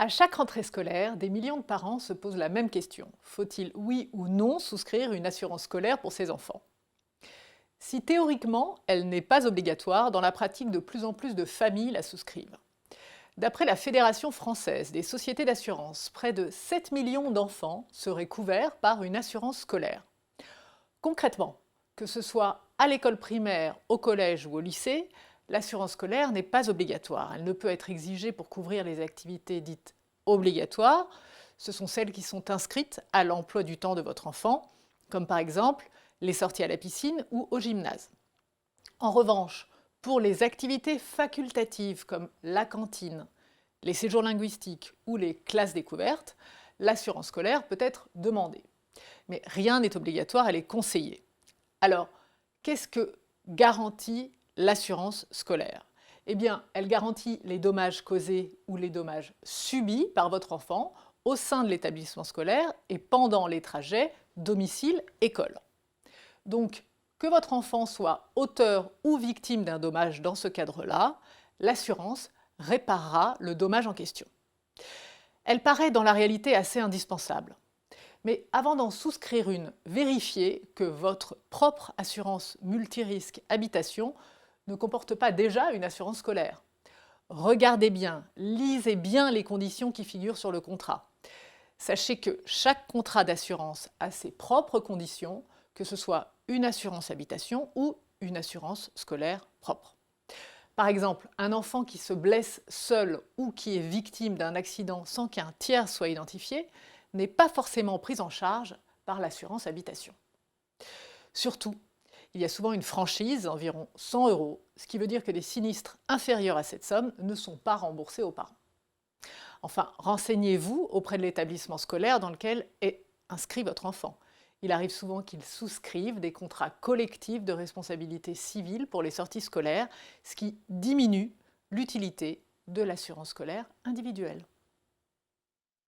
À chaque rentrée scolaire, des millions de parents se posent la même question. Faut-il, oui ou non, souscrire une assurance scolaire pour ses enfants? Si théoriquement, elle n'est pas obligatoire, dans la pratique, de plus en plus de familles la souscrivent. D'après la Fédération française des sociétés d'assurance, près de 7 millions d'enfants seraient couverts par une assurance scolaire. Concrètement, que ce soit à l'école primaire, au collège ou au lycée, l'assurance scolaire n'est pas obligatoire. Elle ne peut être exigée pour couvrir les activités dites obligatoires. Ce sont celles qui sont inscrites à l'emploi du temps de votre enfant, comme par exemple les sorties à la piscine ou au gymnase. En revanche, pour les activités facultatives comme la cantine, les séjours linguistiques ou les classes découvertes, l'assurance scolaire peut être demandée. Mais rien n'est obligatoire, elle est conseillée. Alors, qu'est-ce que garantit l'assurance scolaire? Eh bien, elle garantit les dommages causés ou les dommages subis par votre enfant au sein de l'établissement scolaire et pendant les trajets domicile-école. Donc, que votre enfant soit auteur ou victime d'un dommage dans ce cadre-là, l'assurance réparera le dommage en question. Elle paraît dans la réalité assez indispensable. Mais avant d'en souscrire une, vérifiez que votre propre assurance multirisque habitation ne comporte pas déjà une assurance scolaire. Regardez bien, lisez bien les conditions qui figurent sur le contrat. Sachez que chaque contrat d'assurance a ses propres conditions, que ce soit une assurance habitation ou une assurance scolaire propre. Par exemple, un enfant qui se blesse seul ou qui est victime d'un accident sans qu'un tiers soit identifié n'est pas forcément pris en charge par l'assurance habitation. Surtout, il y a souvent une franchise d'environ 100 €, ce qui veut dire que des sinistres inférieurs à cette somme ne sont pas remboursés aux parents. Enfin, renseignez-vous auprès de l'établissement scolaire dans lequel est inscrit votre enfant. Il arrive souvent qu'ils souscrivent des contrats collectifs de responsabilité civile pour les sorties scolaires, ce qui diminue l'utilité de l'assurance scolaire individuelle.